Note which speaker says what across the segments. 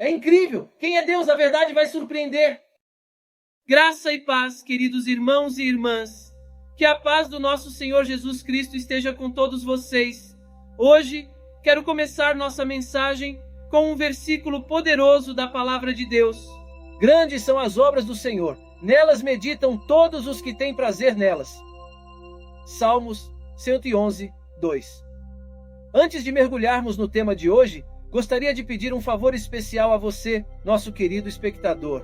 Speaker 1: É incrível! Quem é Deus? A verdade vai surpreender. Graça e paz, queridos irmãos e irmãs. Que a paz do nosso Senhor Jesus Cristo esteja com todos vocês. Hoje, quero começar nossa mensagem com um versículo poderoso da Palavra de Deus. Grandes são as obras do Senhor, nelas meditam todos os que têm prazer nelas. Salmos 111, 2. Antes de mergulharmos no tema de hoje, gostaria de pedir um favor especial a você, nosso querido espectador.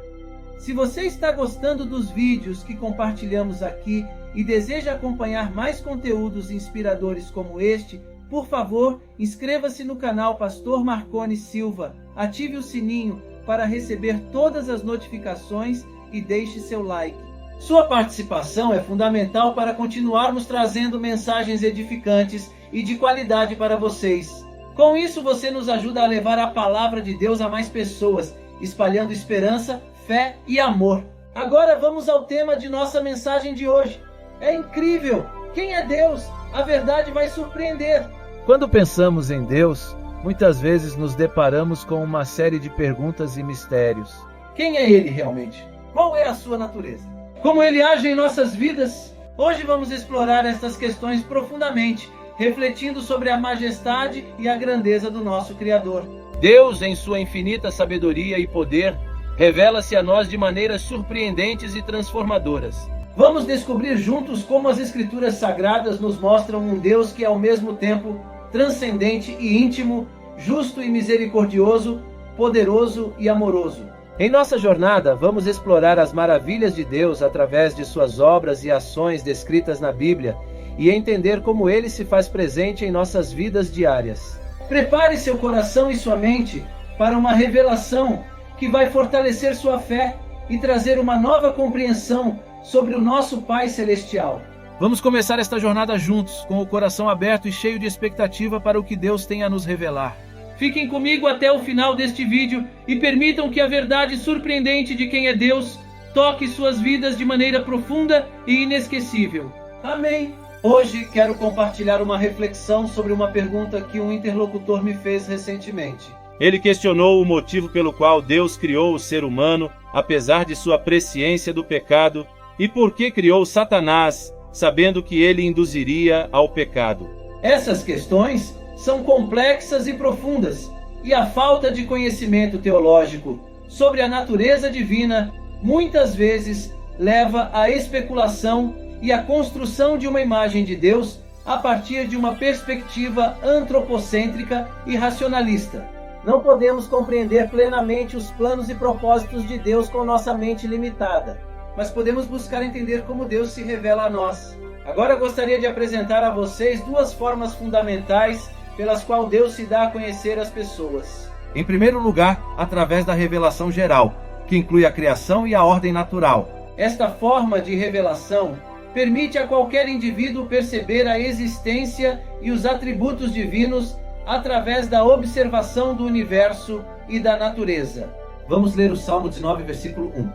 Speaker 1: Se você está gostando dos vídeos que compartilhamos aqui e deseja acompanhar mais conteúdos inspiradores como este, por favor, inscreva-se no canal Pastor Marconi Silva, ative o sininho para receber todas as notificações e deixe seu like. Sua participação é fundamental para continuarmos trazendo mensagens edificantes e de qualidade para vocês. Com isso, você nos ajuda a levar a palavra de Deus a mais pessoas, espalhando esperança, fé e amor. Agora vamos ao tema de nossa mensagem de hoje. É incrível! Quem é Deus? A verdade vai surpreender.
Speaker 2: Quando pensamos em Deus, muitas vezes nos deparamos com uma série de perguntas e mistérios.
Speaker 1: Quem é Ele realmente? Qual é a sua natureza? Como Ele age em nossas vidas? Hoje vamos explorar estas questões profundamente, refletindo sobre a majestade e a grandeza do nosso Criador.
Speaker 2: Deus, em sua infinita sabedoria e poder, revela-se a nós de maneiras surpreendentes e transformadoras.
Speaker 1: Vamos descobrir juntos como as Escrituras Sagradas nos mostram um Deus que é ao mesmo tempo transcendente e íntimo, justo e misericordioso, poderoso e amoroso.
Speaker 2: Em nossa jornada, vamos explorar as maravilhas de Deus através de suas obras e ações descritas na Bíblia e entender como Ele se faz presente em nossas vidas diárias.
Speaker 1: Prepare seu coração e sua mente para uma revelação que vai fortalecer sua fé e trazer uma nova compreensão sobre o nosso Pai Celestial.
Speaker 2: Vamos começar esta jornada juntos, com o coração aberto e cheio de expectativa para o que Deus tem a nos revelar.
Speaker 1: Fiquem comigo até o final deste vídeo e permitam que a verdade surpreendente de quem é Deus toque suas vidas de maneira profunda e inesquecível. Amém! Hoje quero compartilhar uma reflexão sobre uma pergunta que um interlocutor me fez recentemente.
Speaker 2: Ele questionou o motivo pelo qual Deus criou o ser humano, apesar de sua presciência do pecado, e por que criou Satanás, sabendo que ele induziria ao pecado.
Speaker 1: Essas questões são complexas e profundas, e a falta de conhecimento teológico sobre a natureza divina muitas vezes leva à especulação e à construção de uma imagem de Deus a partir de uma perspectiva antropocêntrica e racionalista. Não podemos compreender plenamente os planos e propósitos de Deus com nossa mente limitada, mas podemos buscar entender como Deus se revela a nós. Agora gostaria de apresentar a vocês duas formas fundamentais pelas quais Deus se dá a conhecer às pessoas.
Speaker 2: Em primeiro lugar, através da revelação geral, que inclui a criação e a ordem natural.
Speaker 1: Esta forma de revelação permite a qualquer indivíduo perceber a existência e os atributos divinos através da observação do universo e da natureza.
Speaker 2: Vamos ler o Salmo 19, versículo 1.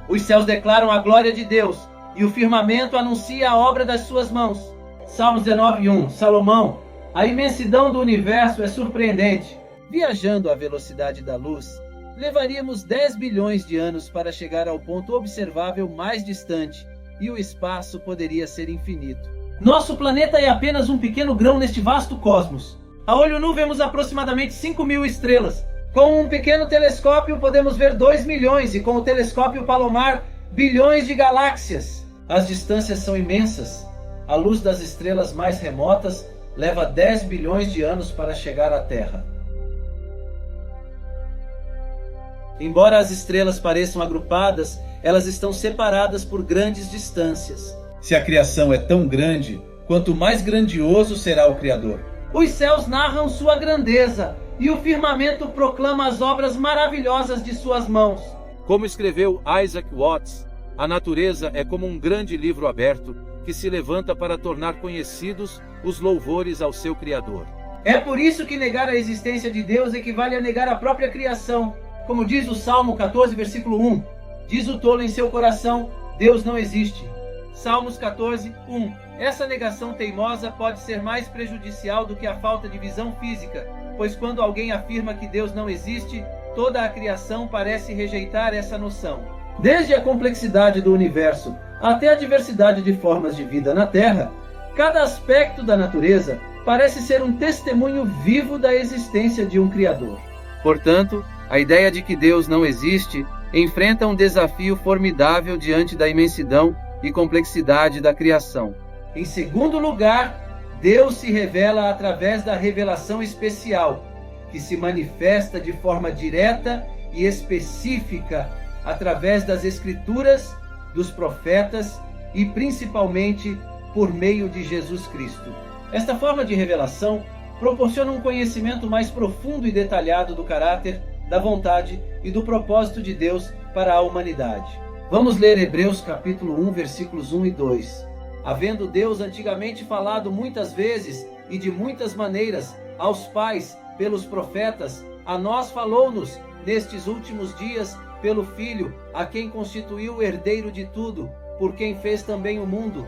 Speaker 1: Os céus declaram a glória de Deus, e o firmamento anuncia a obra das suas mãos. Salmos 19:1. Salomão: a imensidão do universo é surpreendente.
Speaker 2: Viajando à velocidade da luz, levaríamos 10 bilhões de anos para chegar ao ponto observável mais distante, e o espaço poderia ser infinito.
Speaker 1: Nosso planeta é apenas um pequeno grão neste vasto cosmos. A olho nu vemos aproximadamente 5.000 estrelas. Com um pequeno telescópio podemos ver 2 milhões e com o telescópio Palomar, bilhões de galáxias. As distâncias são imensas. A luz das estrelas mais remotas leva 10 bilhões de anos para chegar à Terra. Embora as estrelas pareçam agrupadas, elas estão separadas por grandes distâncias.
Speaker 2: Se a criação é tão grande, quanto mais grandioso será o Criador.
Speaker 1: Os céus narram sua grandeza, e o firmamento proclama as obras maravilhosas de suas mãos.
Speaker 2: Como escreveu Isaac Watts, a natureza é como um grande livro aberto que se levanta para tornar conhecidos os louvores ao seu Criador.
Speaker 1: É por isso que negar a existência de Deus equivale a negar a própria criação. Como diz o Salmo 14, versículo 1, diz o tolo em seu coração, Deus não existe. Salmos 14, 1. Essa negação teimosa pode ser mais prejudicial do que a falta de visão física, pois quando alguém afirma que Deus não existe, toda a criação parece rejeitar essa noção. Desde a complexidade do universo até a diversidade de formas de vida na Terra, cada aspecto da natureza parece ser um testemunho vivo da existência de um Criador. Portanto, a ideia de que Deus não existe enfrenta um desafio formidável diante da imensidão e complexidade da criação. Em segundo lugar, Deus se revela através da revelação especial, que se manifesta de forma direta e específica através das Escrituras, dos profetas e principalmente por meio de Jesus Cristo. Esta forma de revelação proporciona um conhecimento mais profundo e detalhado do caráter, da vontade e do propósito de Deus para a humanidade. Vamos ler Hebreus capítulo 1, versículos 1 e 2. Havendo Deus antigamente falado muitas vezes e de muitas maneiras aos pais pelos profetas, a nós falou-nos nestes últimos dias pelo Filho, a quem constituiu o herdeiro de tudo, por quem fez também o mundo.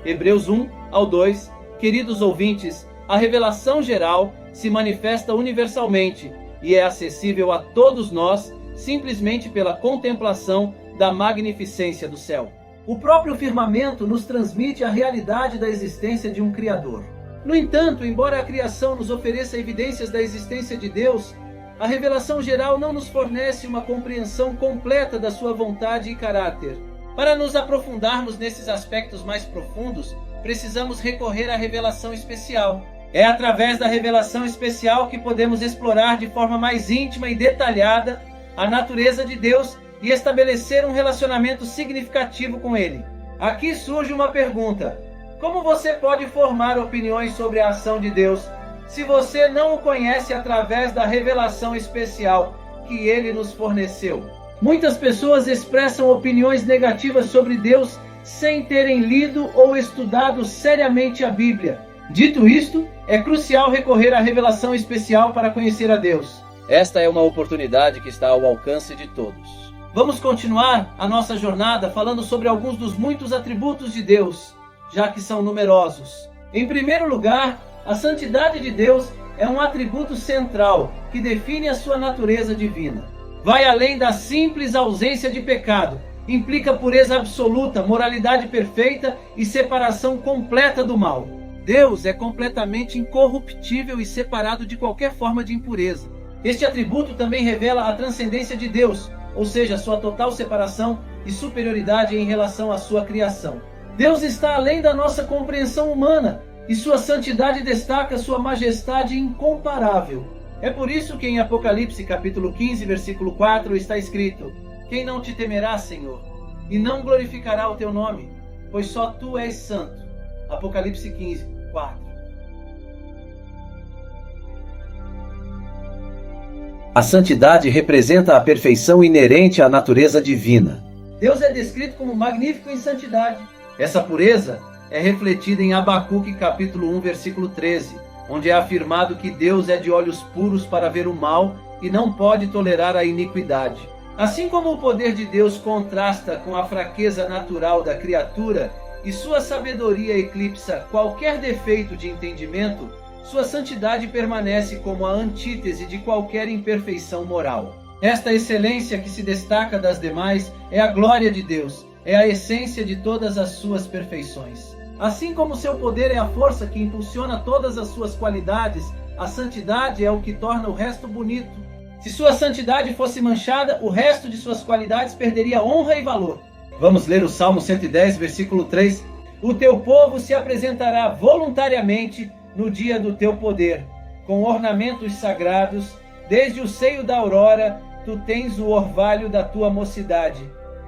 Speaker 1: Hebreus 1 ao 2. Queridos ouvintes, a revelação geral se manifesta universalmente e é acessível a todos nós simplesmente pela contemplação da magnificência do céu. O próprio firmamento nos transmite a realidade da existência de um Criador. No entanto, embora a criação nos ofereça evidências da existência de Deus, a revelação geral não nos fornece uma compreensão completa da sua vontade e caráter. Para nos aprofundarmos nesses aspectos mais profundos, precisamos recorrer à revelação especial. É através da revelação especial que podemos explorar de forma mais íntima e detalhada a natureza de Deus e estabelecer um relacionamento significativo com Ele. Aqui surge uma pergunta: como você pode formar opiniões sobre a ação de Deus se você não o conhece através da revelação especial que Ele nos forneceu? Muitas pessoas expressam opiniões negativas sobre Deus sem terem lido ou estudado seriamente a Bíblia. Dito isto, é crucial recorrer à revelação especial para conhecer a Deus. Esta é uma oportunidade que está ao alcance de todos. Vamos continuar a nossa jornada falando sobre alguns dos muitos atributos de Deus, já que são numerosos. Em primeiro lugar, a santidade de Deus é um atributo central que define a sua natureza divina. Vai além da simples ausência de pecado, implica pureza absoluta, moralidade perfeita e separação completa do mal. Deus é completamente incorruptível e separado de qualquer forma de impureza. Este atributo também revela a transcendência de Deus, ou seja, sua total separação e superioridade em relação à sua criação. Deus está além da nossa compreensão humana e sua santidade destaca sua majestade incomparável. É por isso que em Apocalipse capítulo 15, versículo 4 está escrito: quem não te temerá, Senhor, e não glorificará o teu nome, pois só tu és santo. Apocalipse 15, 4. A santidade representa a perfeição inerente à natureza divina. Deus é descrito como magnífico em santidade. Essa pureza é refletida em Abacuque capítulo 1, versículo 13, onde é afirmado que Deus é de olhos puros para ver o mal e não pode tolerar a iniquidade. Assim como o poder de Deus contrasta com a fraqueza natural da criatura e sua sabedoria eclipsa qualquer defeito de entendimento, sua santidade permanece como a antítese de qualquer imperfeição moral. Esta excelência que se destaca das demais é a glória de Deus, é a essência de todas as suas perfeições. Assim como seu poder é a força que impulsiona todas as suas qualidades, a santidade é o que torna o resto bonito. Se sua santidade fosse manchada, o resto de suas qualidades perderia honra e valor. Vamos ler o Salmo 110, versículo 3. O teu povo se apresentará voluntariamente no dia do teu poder, com ornamentos sagrados, desde o seio da aurora, tu tens o orvalho da tua mocidade.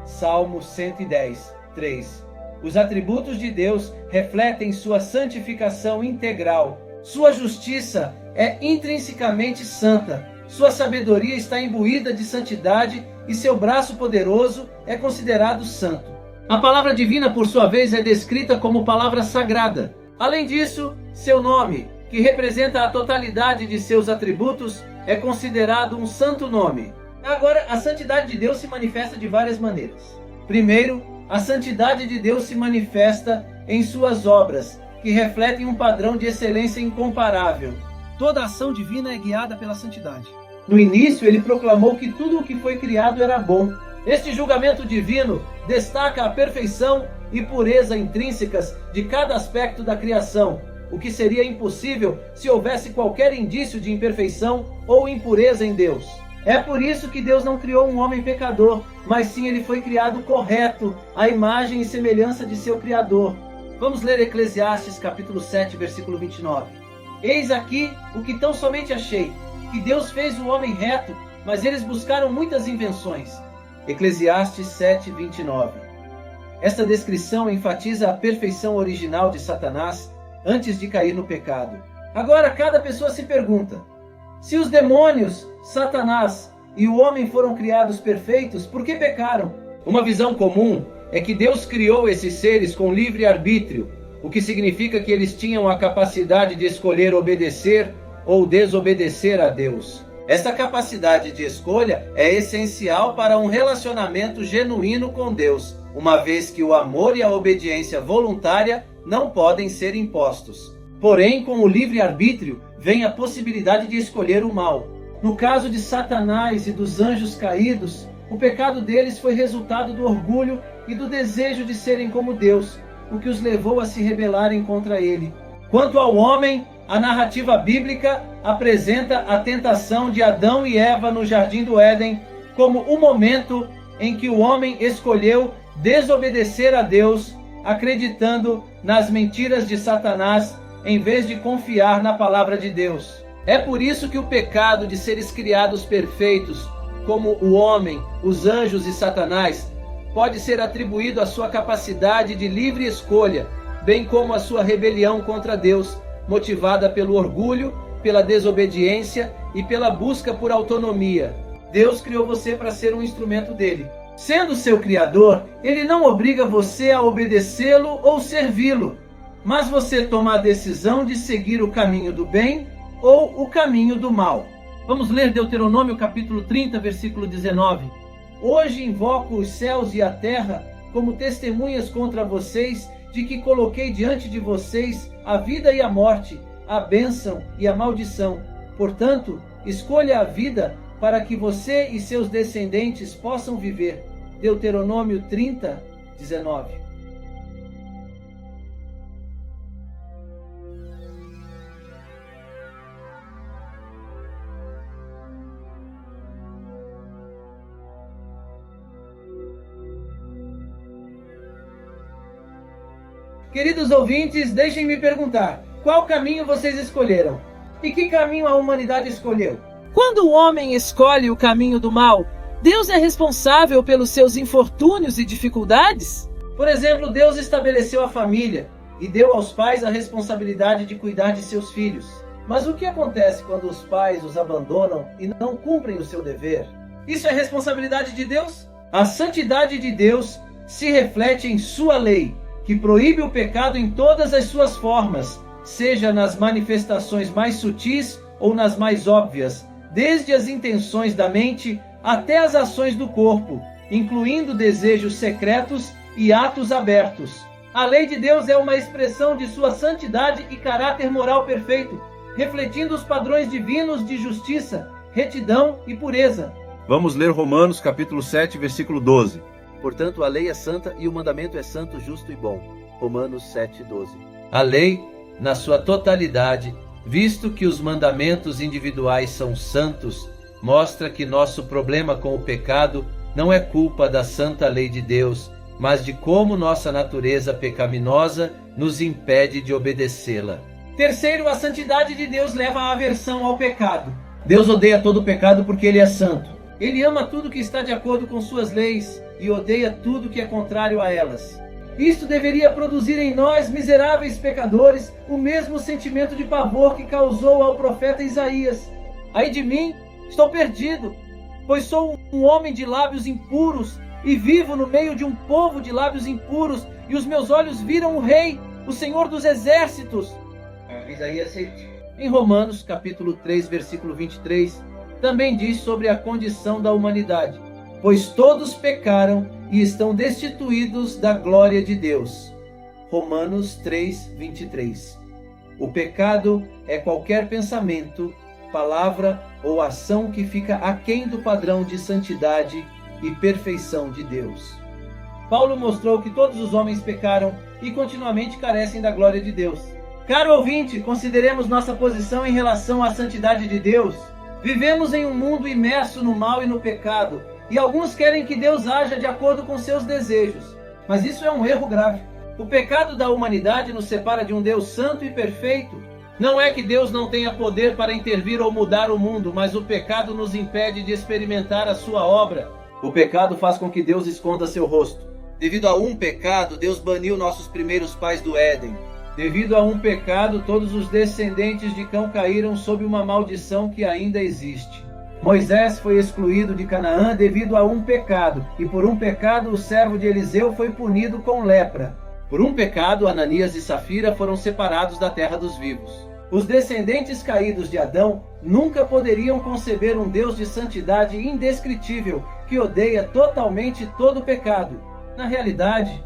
Speaker 1: Salmo 110, 3. Os atributos de Deus refletem sua santificação integral. Sua justiça é intrinsecamente santa. Sua sabedoria está imbuída de santidade e seu braço poderoso é considerado santo. A palavra divina, por sua vez, é descrita como palavra sagrada. Além disso, seu nome, que representa a totalidade de seus atributos, é considerado um santo nome. Agora, a santidade de Deus se manifesta de várias maneiras. Primeiro, a santidade de Deus se manifesta em suas obras, que refletem um padrão de excelência incomparável. Toda ação divina é guiada pela santidade. No início, ele proclamou que tudo o que foi criado era bom. Este julgamento divino destaca a perfeição e pureza intrínsecas de cada aspecto da criação, o que seria impossível se houvesse qualquer indício de imperfeição ou impureza em Deus. É por isso que Deus não criou um homem pecador, mas sim ele foi criado correto, à imagem e semelhança de seu Criador. Vamos ler Eclesiastes capítulo 7, versículo 29. Eis aqui o que tão somente achei, que Deus fez o homem reto, mas eles buscaram muitas invenções. Eclesiastes 7, 29. Esta descrição enfatiza a perfeição original de Satanás antes de cair no pecado. Agora cada pessoa se pergunta: se os demônios, Satanás e o homem foram criados perfeitos, por que pecaram? Uma visão comum é que Deus criou esses seres com livre arbítrio, o que significa que eles tinham a capacidade de escolher obedecer ou desobedecer a Deus. Essa capacidade de escolha é essencial para um relacionamento genuíno com Deus, uma vez que o amor e a obediência voluntária não podem ser impostos. Porém, com o livre-arbítrio, vem a possibilidade de escolher o mal. No caso de Satanás e dos anjos caídos, o pecado deles foi resultado do orgulho e do desejo de serem como Deus, o que os levou a se rebelarem contra ele. Quanto ao homem, a narrativa bíblica apresenta a tentação de Adão e Eva no Jardim do Éden como o momento em que o homem escolheu desobedecer a Deus, acreditando nas mentiras de Satanás em vez de confiar na palavra de Deus. É por isso que o pecado de seres criados perfeitos, como o homem, os anjos e Satanás, pode ser atribuído à sua capacidade de livre escolha, bem como à sua rebelião contra Deus, motivada pelo orgulho, pela desobediência e pela busca por autonomia. Deus criou você para ser um instrumento dele. Sendo seu criador, ele não obriga você a obedecê-lo ou servi-lo, mas você toma a decisão de seguir o caminho do bem ou o caminho do mal. Vamos ler Deuteronômio capítulo 30, versículo 19. Hoje invoco os céus e a terra como testemunhas contra vocês de que coloquei diante de vocês a vida e a morte, a bênção e a maldição. Portanto, escolha a vida para que você e seus descendentes possam viver. Deuteronômio 30, 19. Queridos ouvintes, deixem-me perguntar, qual caminho vocês escolheram? E que caminho a humanidade escolheu? Quando o homem escolhe o caminho do mal, Deus é responsável pelos seus infortúnios e dificuldades? Por exemplo, Deus estabeleceu a família e deu aos pais a responsabilidade de cuidar de seus filhos. Mas o que acontece quando os pais os abandonam e não cumprem o seu dever? Isso é responsabilidade de Deus? A santidade de Deus se reflete em sua lei, que proíbe o pecado em todas as suas formas, seja nas manifestações mais sutis ou nas mais óbvias, desde as intenções da mente até as ações do corpo, incluindo desejos secretos e atos abertos. A lei de Deus é uma expressão de sua santidade e caráter moral perfeito, refletindo os padrões divinos de justiça, retidão e pureza.
Speaker 2: Vamos ler Romanos capítulo 7, versículo 12.
Speaker 3: Portanto, a lei é santa e o mandamento é santo, justo e bom. Romanos 7:12.
Speaker 1: A lei, na sua totalidade, visto que os mandamentos individuais são santos, mostra que nosso problema com o pecado não é culpa da santa lei de Deus, mas de como nossa natureza pecaminosa nos impede de obedecê-la. Terceiro, a santidade de Deus leva à aversão ao pecado. Deus odeia todo o pecado porque Ele é santo. Ele ama tudo que está de acordo com suas leis e odeia tudo que é contrário a elas. Isto deveria produzir em nós, miseráveis pecadores, o mesmo sentimento de pavor que causou ao profeta Isaías. Ai de mim, estou perdido, pois sou um homem de lábios impuros e vivo no meio de um povo de lábios impuros, e os meus olhos viram o Rei, o Senhor dos Exércitos. Isaías 7. Em Romanos, capítulo 3, versículo 23, também diz sobre a condição da humanidade: pois todos pecaram e estão destituídos da glória de Deus. Romanos 3, 23. O pecado é qualquer pensamento,
Speaker 3: palavra ou ação que fica aquém do padrão de santidade e perfeição de Deus.
Speaker 1: Paulo mostrou que todos os homens pecaram e continuamente carecem da glória de Deus. Caro ouvinte, consideremos nossa posição em relação à santidade de Deus. Vivemos em um mundo imerso no mal e no pecado, e alguns querem que Deus haja de acordo com seus desejos. Mas isso é um erro grave. O pecado da humanidade nos separa de um Deus santo e perfeito. Não é que Deus não tenha poder para intervir ou mudar o mundo, mas o pecado nos impede de experimentar a sua obra.
Speaker 3: O pecado faz com que Deus esconda seu rosto. Devido a um pecado, Deus baniu nossos primeiros pais do Éden.
Speaker 1: Devido a um pecado, todos os descendentes de Cão caíram sob uma maldição que ainda existe. Moisés foi excluído de Canaã devido a um pecado, e por um pecado o servo de Eliseu foi punido com lepra.
Speaker 3: Por um pecado, Ananias e Safira foram separados da terra dos vivos.
Speaker 1: Os descendentes caídos de Adão nunca poderiam conceber um Deus de santidade indescritível que odeia totalmente todo pecado. Na realidade,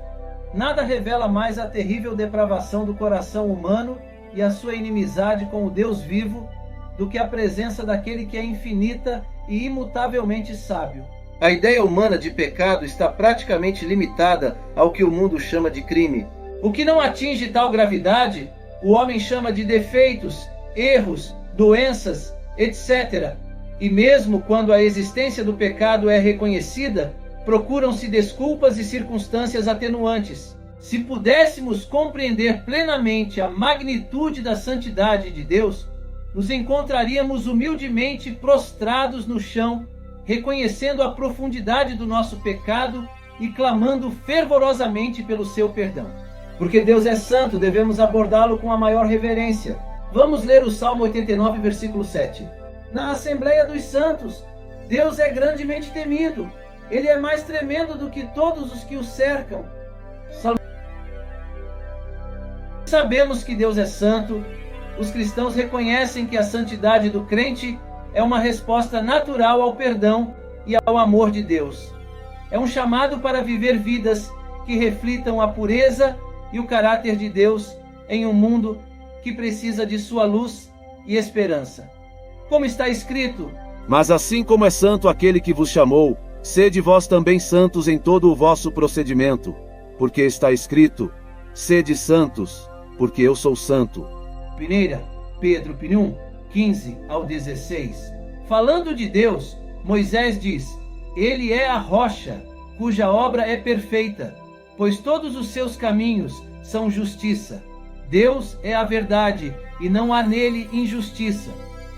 Speaker 1: nada revela mais a terrível depravação do coração humano e a sua inimizade com o Deus vivo do que a presença daquele que é infinita e imutavelmente sábio.
Speaker 3: A ideia humana de pecado está praticamente limitada ao que o mundo chama de crime.
Speaker 1: O que não atinge tal gravidade, o homem chama de defeitos, erros, doenças, etc. E mesmo quando a existência do pecado é reconhecida, procuram-se desculpas e circunstâncias atenuantes. Se pudéssemos compreender plenamente a magnitude da santidade de Deus, nos encontraríamos humildemente prostrados no chão, reconhecendo a profundidade do nosso pecado e clamando fervorosamente pelo seu perdão. Porque Deus é santo, devemos abordá-lo com a maior reverência. Vamos ler o Salmo 89, versículo 7. Na Assembleia dos Santos, Deus é grandemente temido. Ele é mais tremendo do que todos os que o cercam. Sabemos que Deus é santo. Os cristãos reconhecem que a santidade do crente é uma resposta natural ao perdão e ao amor de Deus. É um chamado para viver vidas que reflitam a pureza e o caráter de Deus em um mundo que precisa de sua luz e esperança. Como está escrito:
Speaker 2: Mas assim como é santo aquele que vos chamou, sede vós também santos em todo o vosso procedimento, porque está escrito: Sede santos, porque eu sou santo.
Speaker 1: 1 Pedro 1, 15 ao 16. Falando de Deus, Moisés diz: Ele é a rocha, cuja obra é perfeita, pois todos os seus caminhos são justiça. Deus é a verdade, e não há nele injustiça.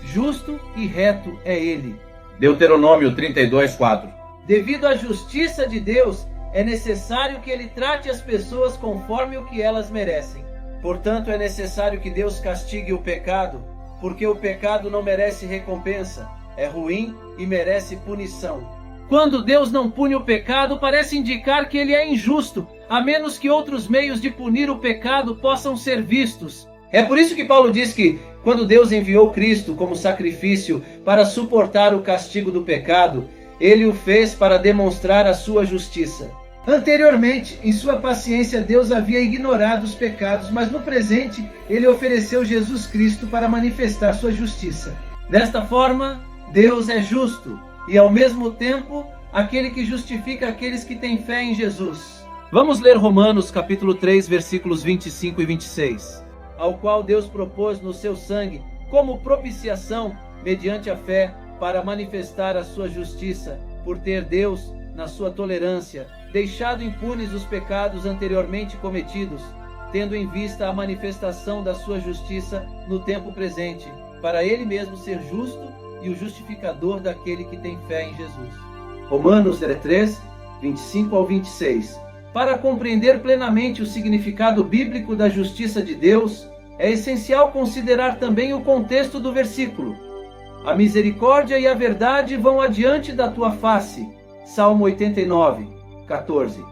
Speaker 1: Justo e reto é ele.
Speaker 3: Deuteronômio 32, 4.
Speaker 1: Devido à justiça de Deus, é necessário que ele trate as pessoas conforme o que elas merecem. Portanto, é necessário que Deus castigue o pecado, porque o pecado não merece recompensa, é ruim e merece punição. Quando Deus não pune o pecado, parece indicar que ele é injusto, a menos que outros meios de punir o pecado possam ser vistos. É por isso que Paulo diz que, quando Deus enviou Cristo como sacrifício para suportar o castigo do pecado, ele o fez para demonstrar a sua justiça. Anteriormente, em sua paciência, Deus havia ignorado os pecados, mas no presente, ele ofereceu Jesus Cristo para manifestar sua justiça. Desta forma, Deus é justo e, ao mesmo tempo, aquele que justifica aqueles que têm fé em Jesus. Vamos ler Romanos capítulo 3, versículos 25 e 26. Ao qual Deus propôs no seu sangue como propiciação, mediante a fé, para manifestar a sua justiça, por ter Deus, na sua tolerância, deixado impunes os pecados anteriormente cometidos, tendo em vista a manifestação da sua justiça no tempo presente, para ele mesmo ser justo e o justificador daquele que tem fé em Jesus. Romanos 3, 25 ao 26. Para compreender plenamente o significado bíblico da justiça de Deus, é essencial considerar também o contexto do versículo. A misericórdia e a verdade vão adiante da tua face. Salmo 89, 14.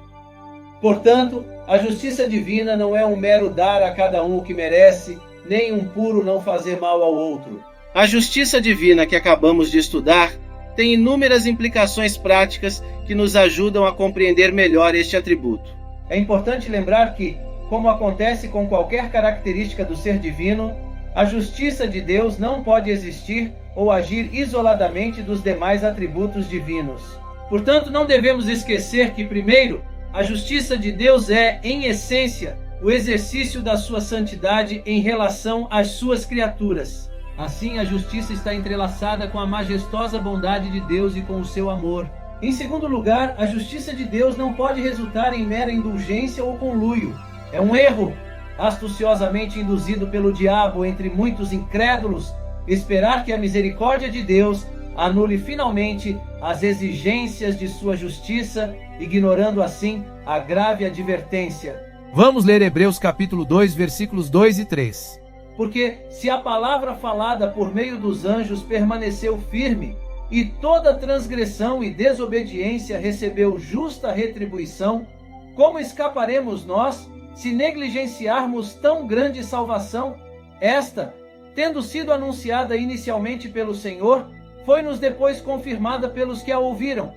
Speaker 1: Portanto, a justiça divina não é um mero dar a cada um o que merece, nem um puro não fazer mal ao outro. A justiça divina que acabamos de estudar tem inúmeras implicações práticas que nos ajudam a compreender melhor este atributo. É importante lembrar que, como acontece com qualquer característica do ser divino, a justiça de Deus não pode existir
Speaker 3: ou agir isoladamente dos demais atributos divinos. Portanto, não devemos esquecer que, primeiro, a justiça de Deus é, em essência, o exercício da sua santidade em relação às suas criaturas. Assim, a justiça está entrelaçada com a majestosa bondade de Deus e com o seu amor. Em segundo lugar, a justiça de Deus não pode resultar em mera indulgência ou conluio. É um erro, astuciosamente induzido pelo diabo entre muitos incrédulos, esperar que a misericórdia de Deus anule finalmente as exigências de sua justiça, ignorando assim a grave advertência.
Speaker 4: Vamos ler Hebreus capítulo 2, versículos 2 e 3.
Speaker 3: Porque se a palavra falada por meio dos anjos permaneceu firme, e toda transgressão e desobediência recebeu justa retribuição, como escaparemos nós se negligenciarmos tão grande salvação? Esta, tendo sido anunciada inicialmente pelo Senhor, foi-nos depois confirmada pelos que a ouviram.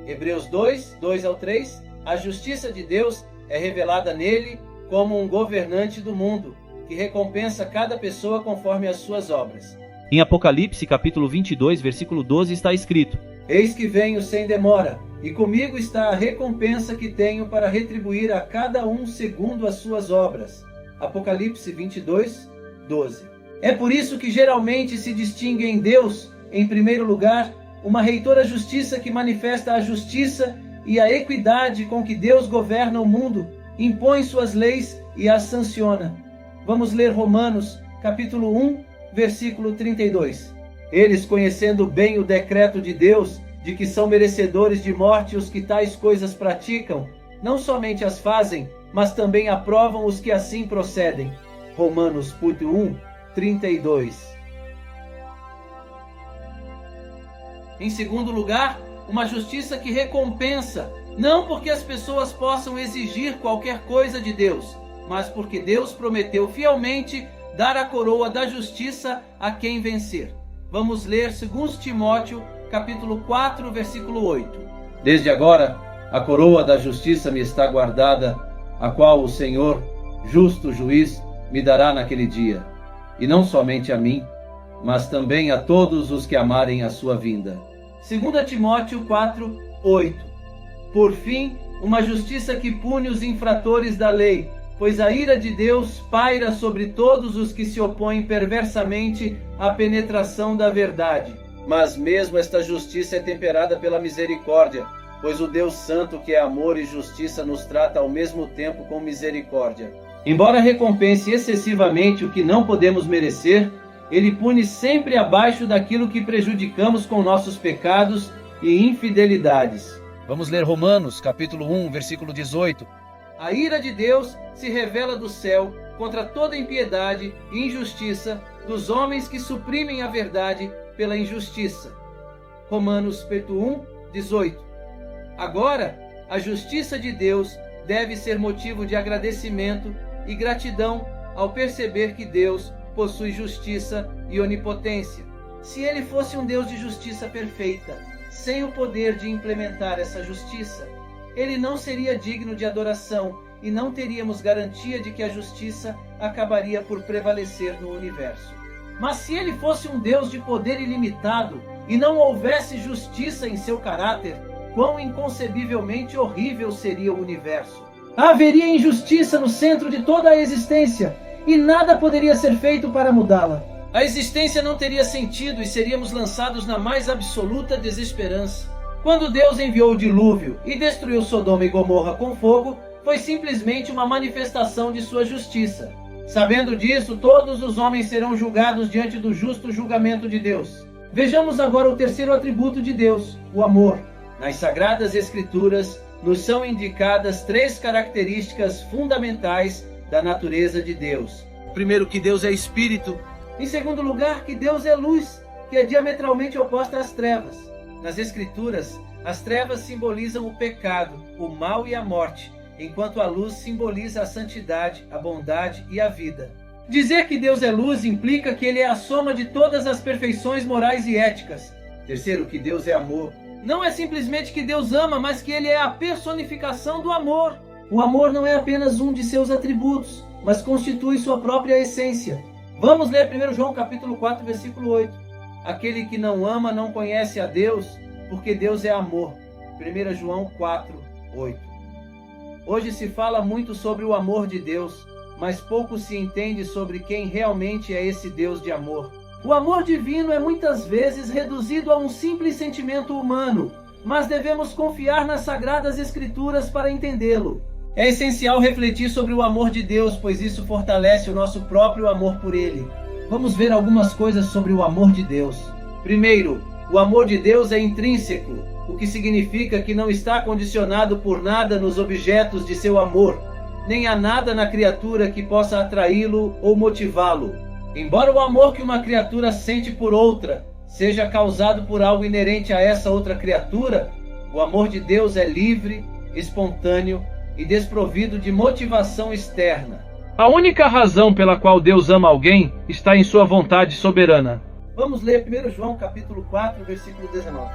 Speaker 3: Hebreus 2, 2 ao 3. A justiça de Deus é revelada nele como um governante do mundo, que recompensa cada pessoa conforme as suas obras.
Speaker 5: Em Apocalipse capítulo 22, versículo 12 está escrito:
Speaker 3: Eis que venho sem demora, e comigo está a recompensa que tenho para retribuir a cada um segundo as suas obras. Apocalipse 22, 12. É por isso que geralmente se distingue em Deus, em primeiro lugar, uma reitora justiça que manifesta a justiça e a equidade com que Deus governa o mundo, impõe suas leis e as sanciona. Vamos ler Romanos, capítulo 1, versículo 32. Eles, conhecendo bem o decreto de Deus, de que são merecedores de morte os que tais coisas praticam, não somente as fazem, mas também aprovam os que assim procedem. Romanos 1, 32. Em segundo lugar, uma justiça que recompensa, não porque as pessoas possam exigir qualquer coisa de Deus, mas porque Deus prometeu fielmente dar a coroa da justiça a quem vencer. Vamos ler 2 Timóteo, capítulo 4, versículo 8. Desde agora, a coroa da justiça me está guardada, a qual o Senhor, justo juiz, me dará naquele dia, e não somente a mim, mas também a todos os que amarem a sua vinda. 2 Timóteo 4, 8. Por fim, uma justiça que pune os infratores da lei, pois a ira de Deus paira sobre todos os que se opõem perversamente à penetração da verdade. Mas mesmo esta justiça é temperada pela misericórdia, pois o Deus Santo, que é amor e justiça, nos trata ao mesmo tempo com misericórdia. Embora recompense excessivamente o que não podemos merecer, ele pune sempre abaixo daquilo que prejudicamos com nossos pecados e infidelidades.
Speaker 4: Vamos ler Romanos capítulo 1, versículo 18.
Speaker 3: A ira de Deus se revela do céu contra toda impiedade e injustiça dos homens que suprimem a verdade pela injustiça. Romanos 1, 18. Agora, a justiça de Deus deve ser motivo de agradecimento e gratidão ao perceber que Deus possui justiça e onipotência. Se ele fosse um Deus de justiça perfeita, sem o poder de implementar essa justiça, ele não seria digno de adoração e não teríamos garantia de que a justiça acabaria por prevalecer no universo. Mas se ele fosse um Deus de poder ilimitado e não houvesse justiça em seu caráter, quão inconcebivelmente horrível seria o universo. Haveria injustiça no centro de toda a existência e nada poderia ser feito para mudá-la. A existência não teria sentido e seríamos lançados na mais absoluta desesperança. Quando Deus enviou o dilúvio e destruiu Sodoma e Gomorra com fogo, foi simplesmente uma manifestação de sua justiça. Sabendo disso, todos os homens serão julgados diante do justo julgamento de Deus. Vejamos agora o terceiro atributo de Deus, o amor. Nas Sagradas Escrituras, nos são indicadas 3 características fundamentais da natureza de Deus. Primeiro, que Deus é Espírito. Em segundo lugar, que Deus é luz, que é diametralmente oposta às trevas. Nas Escrituras, as trevas simbolizam o pecado, o mal e a morte, enquanto a luz simboliza a santidade, a bondade e a vida. Dizer que Deus é luz implica que ele é a soma de todas as perfeições morais e éticas. Terceiro, que Deus é amor. Não é simplesmente que Deus ama, mas que ele é a personificação do amor. O amor não é apenas um de seus atributos, mas constitui sua própria essência. Vamos ler 1 João capítulo 4, versículo 8. Aquele que não ama não conhece a Deus, porque Deus é amor. 1 João 4:8. Hoje se fala muito sobre o amor de Deus, mas pouco se entende sobre quem realmente é esse Deus de amor. O amor divino é muitas vezes reduzido a um simples sentimento humano, mas devemos confiar nas Sagradas Escrituras para entendê-lo. É essencial refletir sobre o amor de Deus, pois isso fortalece o nosso próprio amor por Ele. Vamos ver algumas coisas sobre o amor de Deus. Primeiro, o amor de Deus é intrínseco, o que significa que não está condicionado por nada nos objetos de seu amor, nem há nada na criatura que possa atraí-lo ou motivá-lo. Embora o amor que uma criatura sente por outra seja causado por algo inerente a essa outra criatura, o amor de Deus é livre, espontâneo e desprovido de motivação externa.
Speaker 1: A única razão pela qual Deus ama alguém está em sua vontade soberana.
Speaker 3: Vamos ler 1 João capítulo 4, versículo 19.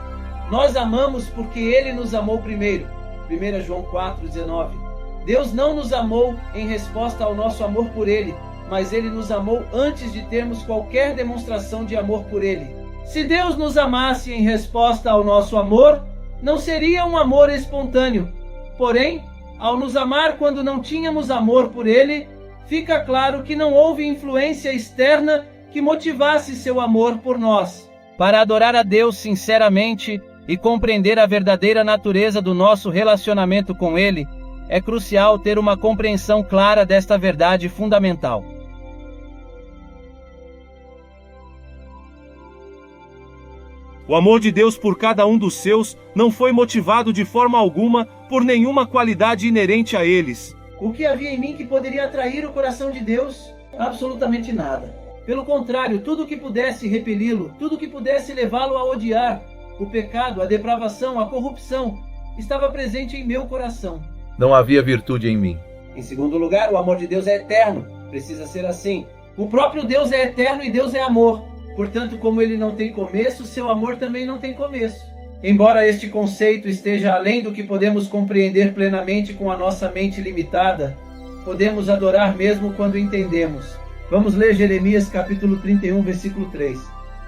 Speaker 3: Nós amamos porque Ele nos amou primeiro. 1 João 4:19. Deus não nos amou em resposta ao nosso amor por Ele, mas Ele nos amou antes de termos qualquer demonstração de amor por Ele. Se Deus nos amasse em resposta ao nosso amor, não seria um amor espontâneo. Porém, ao nos amar quando não tínhamos amor por Ele, fica claro que não houve influência externa que motivasse seu amor por nós. Para adorar a Deus sinceramente e compreender a verdadeira natureza do nosso relacionamento com Ele, é crucial ter uma compreensão clara desta verdade fundamental.
Speaker 2: O amor de Deus por cada um dos seus não foi motivado de forma alguma por nenhuma qualidade inerente a eles.
Speaker 3: O que havia em mim que poderia atrair o coração de Deus? Absolutamente nada. Pelo contrário, tudo que pudesse repeli-lo, tudo que pudesse levá-lo a odiar, o pecado, a depravação, a corrupção, estava presente em meu coração.
Speaker 4: Não havia virtude em mim.
Speaker 3: Em segundo lugar, o amor de Deus é eterno. Precisa ser assim. O próprio Deus é eterno e Deus é amor. Portanto, como ele não tem começo, seu amor também não tem começo. Embora este conceito esteja além do que podemos compreender plenamente com a nossa mente limitada, podemos adorar mesmo quando entendemos. Vamos ler Jeremias capítulo 31, versículo 3.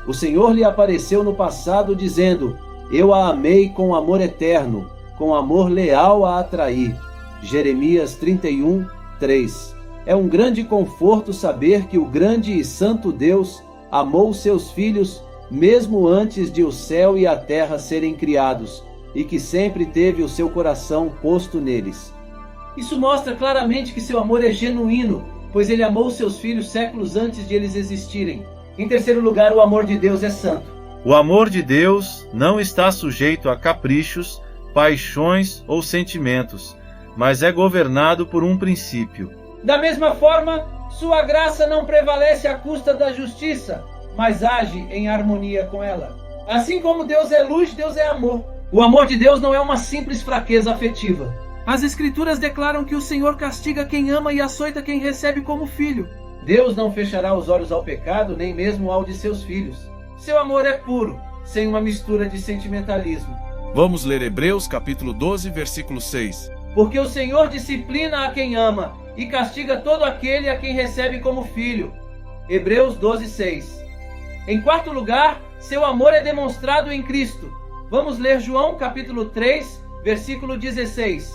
Speaker 3: O Senhor lhe apareceu no passado dizendo: Eu a amei com amor eterno, com amor leal a atrair. Jeremias 31, 3. É um grande conforto saber que o grande e santo Deus amou seus filhos mesmo antes de o céu e a terra serem criados, e que sempre teve o seu coração posto neles. Isso mostra claramente que seu amor é genuíno, pois ele amou seus filhos séculos antes de eles existirem. Em terceiro lugar, o amor de Deus é santo.
Speaker 2: O amor de Deus não está sujeito a caprichos, paixões ou sentimentos, mas é governado por um princípio.
Speaker 3: Da mesma forma, sua graça não prevalece à custa da justiça, mas age em harmonia com ela. Assim como Deus é luz, Deus é amor. O amor de Deus não é uma simples fraqueza afetiva.
Speaker 1: As Escrituras declaram que o Senhor castiga quem ama e açoita quem recebe como filho.
Speaker 3: Deus não fechará os olhos ao pecado, nem mesmo ao de seus filhos. Seu amor é puro, sem uma mistura de sentimentalismo.
Speaker 6: Vamos ler Hebreus capítulo 12, versículo 6.
Speaker 3: Porque o Senhor disciplina a quem ama e castiga todo aquele a quem recebe como filho. Hebreus 12, 6. Em quarto lugar, seu amor é demonstrado em Cristo. Vamos ler João capítulo 3, versículo 16.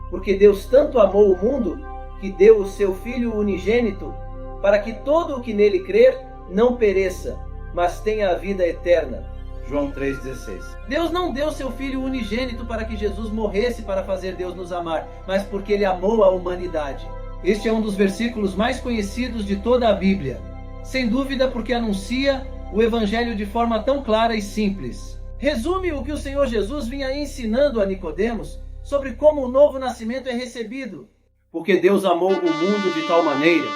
Speaker 3: Porque Deus tanto amou o mundo, que deu o seu Filho unigênito, para que todo o que nele crer não pereça, mas tenha a vida eterna. João 3,16. Deus não deu seu Filho unigênito para que Jesus morresse para fazer Deus nos amar, mas porque ele amou a humanidade. Este é um dos versículos mais conhecidos de toda a Bíblia. Sem dúvida, porque anuncia o Evangelho de forma tão clara e simples. Resume o que o Senhor Jesus vinha ensinando a Nicodemos sobre como o novo nascimento é recebido. Porque Deus amou o mundo de tal maneira.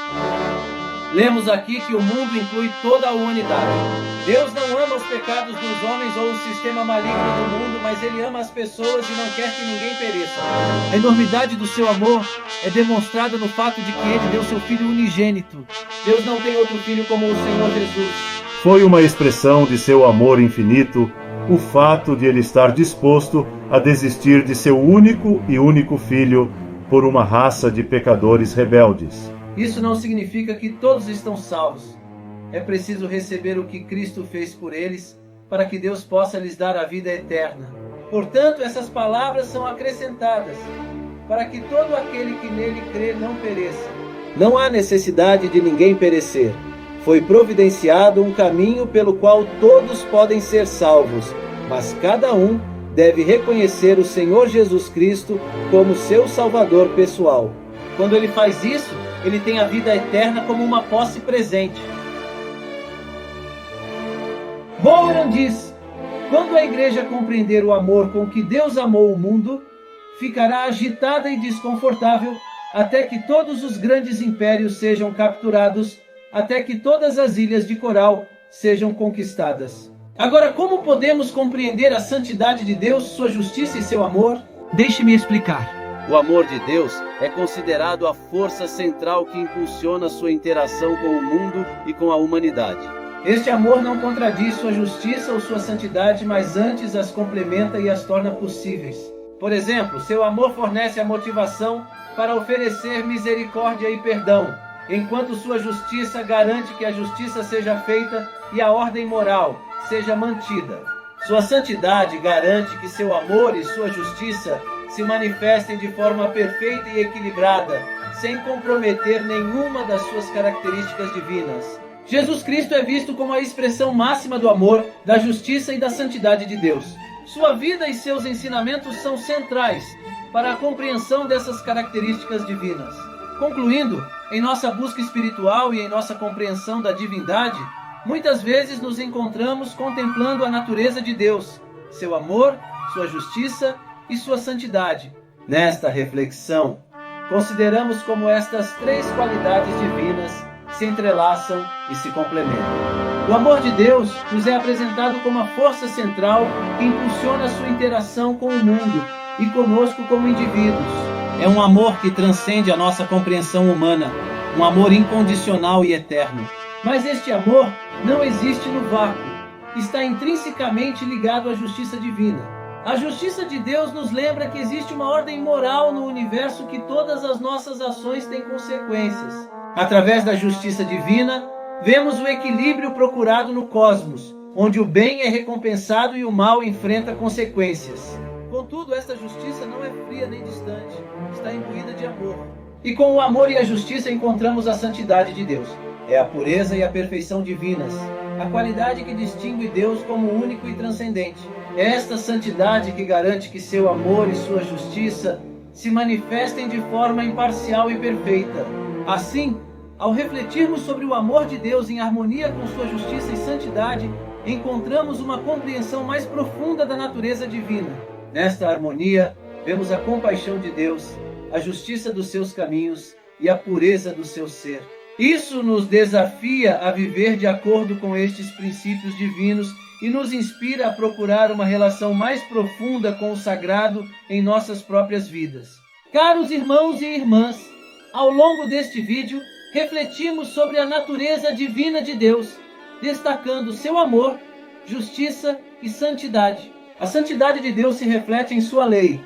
Speaker 3: Lemos aqui que o mundo inclui toda a humanidade. Deus não ama os pecados dos homens ou o sistema maligno do mundo, mas Ele ama as pessoas e não quer que ninguém pereça. A enormidade do seu amor é demonstrada no fato de que Ele deu seu Filho unigênito. Deus não tem outro filho como o Senhor Jesus.
Speaker 2: Foi uma expressão de seu amor infinito o fato de ele estar disposto a desistir de seu único filho por uma raça de pecadores rebeldes.
Speaker 3: Isso não significa que todos estão salvos. É preciso receber o que Cristo fez por eles, para que Deus possa lhes dar a vida eterna. Portanto, essas palavras são acrescentadas, para que todo aquele que nele crê não pereça. Não há necessidade de ninguém perecer. Foi providenciado um caminho pelo qual todos podem ser salvos, mas cada um deve reconhecer o Senhor Jesus Cristo como seu Salvador pessoal. Quando ele faz isso, ele tem a vida eterna como uma posse presente. Bowman diz: quando a igreja compreender o amor com que Deus amou o mundo, ficará agitada e desconfortável até que todos os grandes impérios sejam capturados, até que todas as ilhas de coral sejam conquistadas. Agora, como podemos compreender a santidade de Deus, sua justiça e seu amor?
Speaker 4: Deixe-me explicar.
Speaker 2: O amor de Deus é considerado a força central que impulsiona sua interação com o mundo e com a humanidade.
Speaker 3: Este amor não contradiz sua justiça ou sua santidade, mas antes as complementa e as torna possíveis. Por exemplo, seu amor fornece a motivação para oferecer misericórdia e perdão, enquanto sua justiça garante que a justiça seja feita e a ordem moral seja mantida. Sua santidade garante que seu amor e sua justiça se manifestem de forma perfeita e equilibrada, sem comprometer nenhuma das suas características divinas. Jesus Cristo é visto como a expressão máxima do amor, da justiça e da santidade de Deus. Sua vida e seus ensinamentos são centrais para a compreensão dessas características divinas. Concluindo, em nossa busca espiritual e em nossa compreensão da divindade, muitas vezes nos encontramos contemplando a natureza de Deus, seu amor, sua justiça e sua santidade. Nesta reflexão, consideramos como estas três qualidades divinas se entrelaçam e se complementam. O amor de Deus nos é apresentado como a força central que impulsiona a sua interação com o mundo e conosco como indivíduos. É um amor que transcende a nossa compreensão humana, um amor incondicional e eterno. Mas este amor não existe no vácuo, está intrinsecamente ligado à justiça divina. A justiça de Deus nos lembra que existe uma ordem moral no universo, que todas as nossas ações têm consequências. Através da justiça divina, vemos o equilíbrio procurado no cosmos, onde o bem é recompensado e o mal enfrenta consequências. Contudo, esta justiça não é fria nem distante, está imbuída de amor. E com o amor e a justiça encontramos a santidade de Deus. É a pureza e a perfeição divinas, a qualidade que distingue Deus como único e transcendente. É esta santidade que garante que seu amor e sua justiça se manifestem de forma imparcial e perfeita. Assim, ao refletirmos sobre o amor de Deus em harmonia com sua justiça e santidade, encontramos uma compreensão mais profunda da natureza divina. Nesta harmonia, vemos a compaixão de Deus, a justiça dos seus caminhos e a pureza do seu ser. Isso nos desafia a viver de acordo com estes princípios divinos e nos inspira a procurar uma relação mais profunda com o sagrado em nossas próprias vidas. Caros irmãos e irmãs, ao longo deste vídeo, refletimos sobre a natureza divina de Deus, destacando seu amor, justiça e santidade. A santidade de Deus se reflete em sua lei,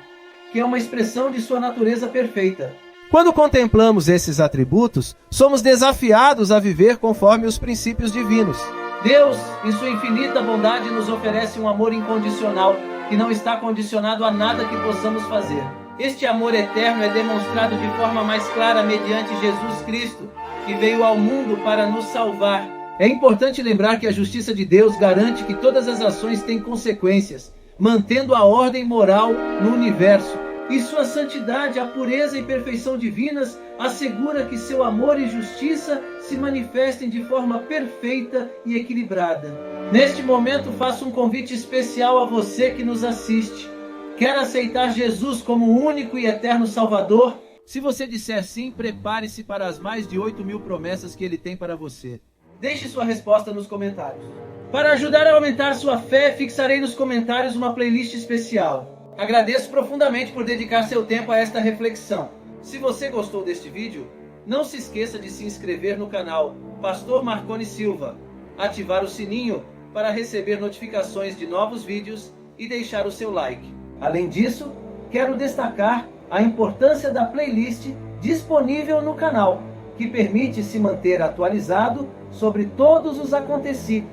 Speaker 3: que é uma expressão de sua natureza perfeita. Quando contemplamos esses atributos, somos desafiados a viver conforme os princípios divinos. Deus, em sua infinita bondade, nos oferece um amor incondicional, que não está condicionado a nada que possamos fazer. Este amor eterno é demonstrado de forma mais clara mediante Jesus Cristo, que veio ao mundo para nos salvar. É importante lembrar que a justiça de Deus garante que todas as ações têm consequências, mantendo a ordem moral no universo. E sua santidade, a pureza e perfeição divinas assegura que seu amor e justiça se manifestem de forma perfeita e equilibrada. Neste momento, faço um convite especial a você que nos assiste. Quer aceitar Jesus como o único e eterno Salvador? Se você disser sim, prepare-se para as mais de 8.000 promessas que Ele tem para você. Deixe sua resposta nos comentários. Para ajudar a aumentar sua fé, fixarei nos comentários uma playlist especial. Agradeço profundamente por dedicar seu tempo a esta reflexão. Se você gostou deste vídeo, não se esqueça de se inscrever no canal Pastor Marconi Silva, ativar o sininho para receber notificações de novos vídeos e deixar o seu like. Além disso, quero destacar a importância da playlist disponível no canal, que permite se manter atualizado sobre todos os acontecidos